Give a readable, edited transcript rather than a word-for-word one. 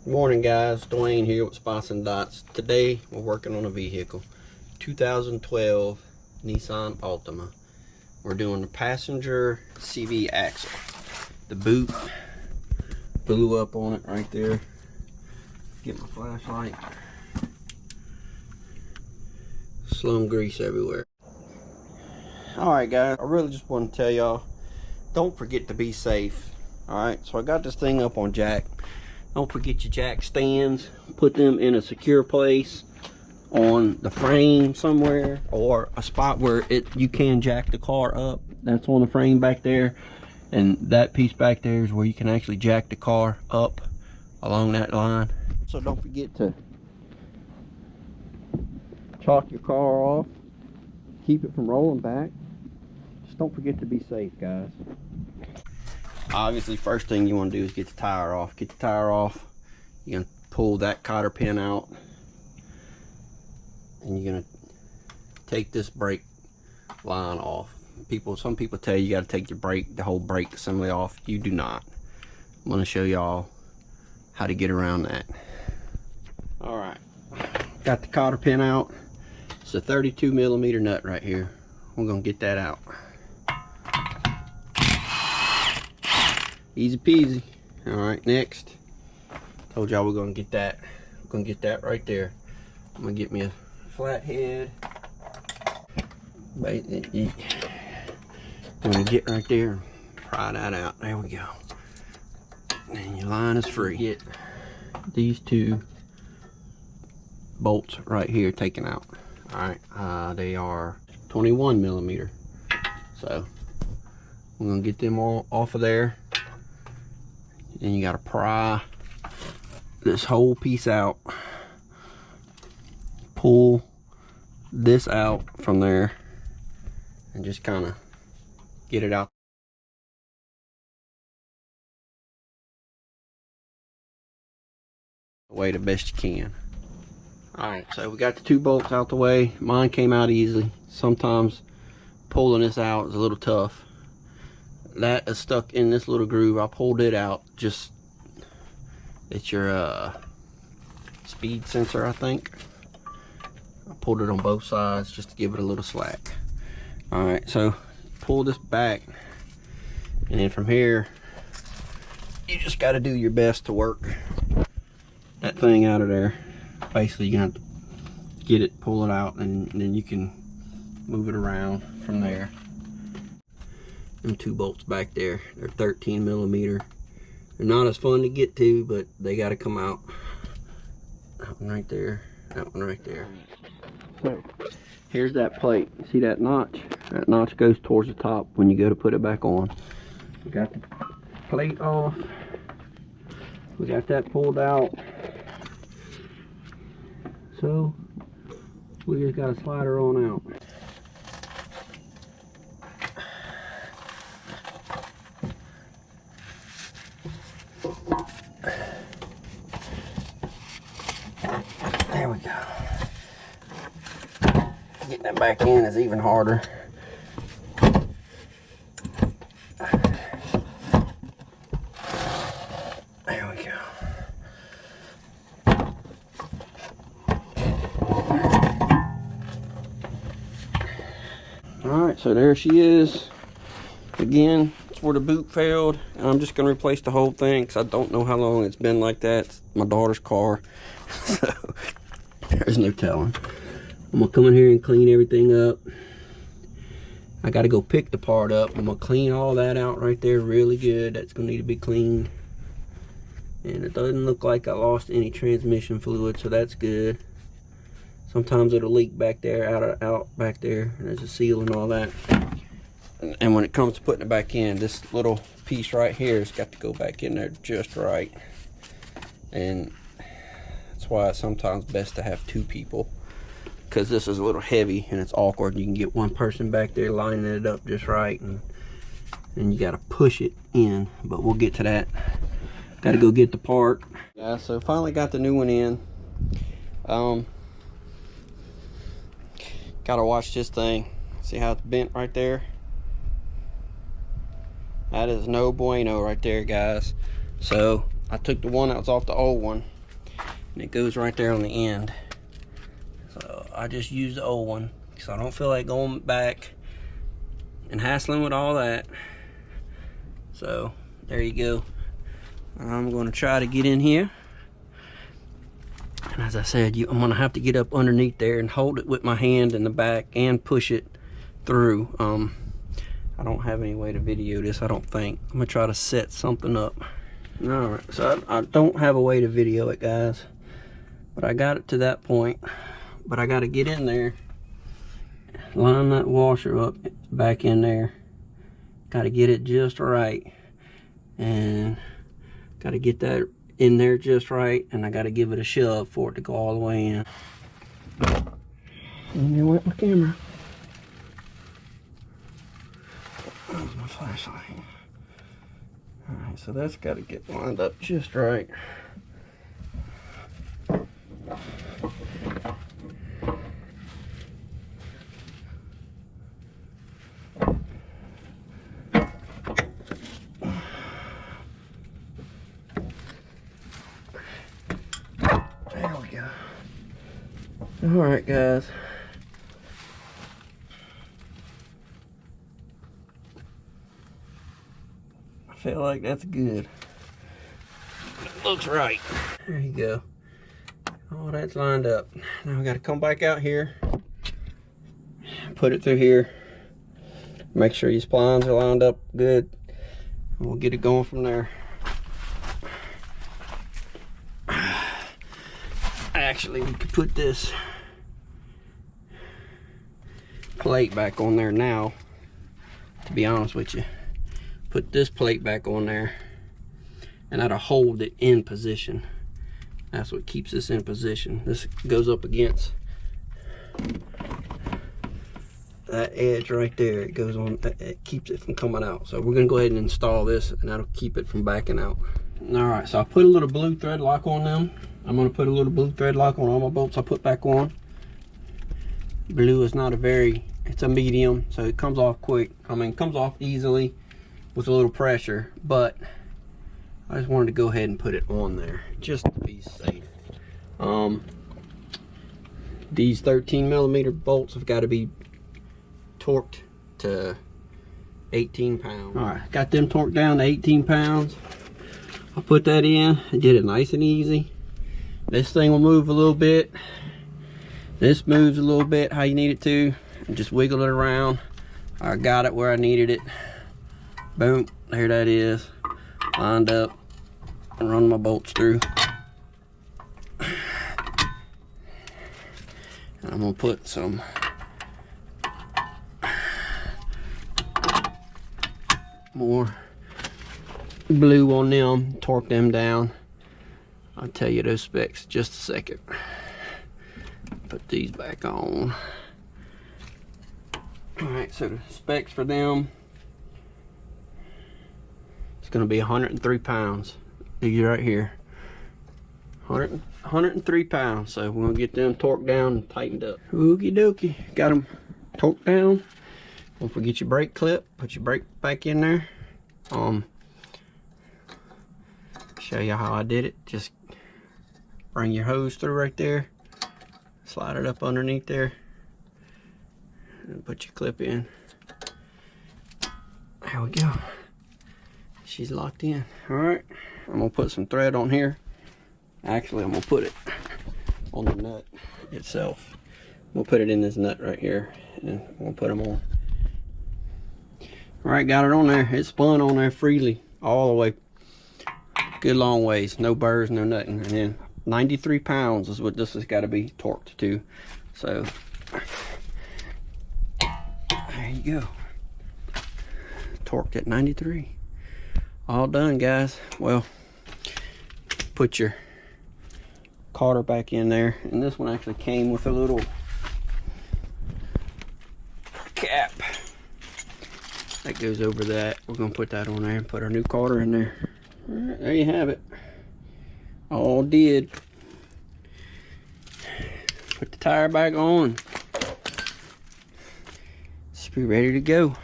Morning guys, Dwayne here with Spots and Dots. Today we're working on a vehicle, 2012 Nissan Altima. We're doing the passenger CV axle. The boot blew up on it right there. Get my flashlight. Slung grease everywhere. Alright guys, I really just want to tell y'all, don't forget to be safe. Alright, so I got this thing up on jack. Don't forget your jack stands. Put them in a secure place on the frame somewhere, or a spot where you can jack the car up. That's on the frame back there, and that piece back there is where you can actually jack the car up along that line. So don't forget to chalk your car off, keep it from rolling back. Just don't forget to be safe, guys. Obviously, first thing you want to do is get the tire off. Get the tire off. You're going to pull that cotter pin out, and you're going to take this brake line off. Some people tell you got to take the whole brake assembly off. You do not. I'm going to show y'all how to get around that. All right, got the cotter pin out. It's a 32mm nut right here. We're going to get that out. Easy peasy. All right, next, told y'all we're gonna get that. We're gonna get that right there. I'm gonna get me a flathead. I'm gonna get right there and pry that out. There we go. And your line is free. Get these two bolts right here taken out. All right, they are 21mm. So we're gonna get them all off of there. And you got to pry this whole piece out, pull this out from there, and just kind of get it out the way the best you can. Alright, so we got the two bolts out the way. Mine came out easily. Sometimes pulling this out is a little tough. That is stuck in this little groove. I pulled it out. It's your speed sensor, I think. I pulled it on both sides just to give it a little slack. All right, so pull this back, and then from here you just got to do your best to work that thing out of there. Basically, you're gonna have to get it, pull it out, and then you can move it around from there. And two bolts back there, they're 13mm. They're not as fun to get to, but they got to come out. That one right there, that one right there. So here's that plate. See that notch? That notch goes towards the top when you go to put it back on. We got the plate off. We got that pulled out. So we just got to slide her on out. There we go. Getting that back in is even harder. There we go. Alright, so there she is. Again, it's where the boot failed. And I'm just going to replace the whole thing because I don't know how long it's been like that. It's my daughter's car. So there's no telling. I'm gonna come in here and clean everything up. I gotta go pick the part up. I'm gonna clean all that out right there really good. That's gonna need to be cleaned. And it doesn't look like I lost any transmission fluid, so that's good. Sometimes it'll leak back there, out back there, and there's a seal and all that. And when it comes to putting it back in, this little piece right here has got to go back in there just right. And that's why it's sometimes best to have two people, because this is a little heavy and it's awkward. You can get one person back there lining it up just right, and you got to push it in. But we'll get to that. Got to go get the part. Yeah, so finally got the new one in. Got to watch this thing. See how it's bent right there? That is no bueno right there, guys. So I took the one that was off the old one, and it goes right there on the end. So I just use the old one because I don't feel like going back and hassling with all that. So there you go. I'm going to try to get in here, and as I said, I'm going to have to get up underneath there and hold it with my hand in the back and push it through. I don't have any way to video this, I don't think. I'm going to try to set something up. Alright, so I don't have a way to video it, guys, but I got it to that point. But I got to get in there, line that washer up back in there, got to get it just right, and got to get that in there just right, and I got to give it a shove for it to go all the way in. And there went my camera. There's my flashlight. Alright, so that's got to get lined up just right. There we go. Alright, guys. I feel like that's good. It looks right. There you go. All that's lined up. Now we got to come back out here, put it through here, make sure your splines are lined up good, and we'll get it going from there. Actually, we could put this plate back on there now, to be honest with you. Put this plate back on there, and that'll hold it in position. That's what keeps this in position. This goes up against that edge right there. It goes on, it keeps it from coming out. So we're gonna go ahead and install this, and that'll keep it from backing out. All right, so I put a little blue thread lock on them. I'm gonna put a little blue thread lock on all my bolts I put back on. Blue is not a very, it's a medium, so it comes off quick. I mean, it comes off easily with a little pressure, but I just wanted to go ahead and put it on there just to be safe. These 13mm bolts have got to be torqued to 18 pounds. All right, got them torqued down to 18 pounds. I put that in. I did it nice and easy. This thing will move a little bit. This moves a little bit how you need it to. And just wiggle it around. I got it where I needed it. Boom, there that is. Lined up and run my bolts through. And I'm gonna put some more blue on them, torque them down. I'll tell you those specs in just a second. Put these back on. Alright, so the specs for them, it's gonna be 103 pounds. These right here. 103 pounds. So we're gonna get them torqued down and tightened up. Okie dokie. Got them torqued down. Don't forget your brake clip. Put your brake back in there. Show you how I did it. Just bring your hose through right there. Slide it up underneath there. And put your clip in. There we go. She's locked in. Alright. I'm gonna put some thread on here. Actually, I'm gonna put it on the nut itself. We'll put it in this nut right here, and we'll put them on. All right, got it on there. It spun on there freely all the way, good long ways. No burrs, no nothing. And then 93 pounds is what this has got to be torqued to. So there you go. Torqued at 93. All done, guys. Well, put your cotter back in there, and this one actually came with a little cap that goes over that. We're gonna put that on there and put our new cotter in there. All right, there you have it. All did. Put the tire back on. Just be ready to go.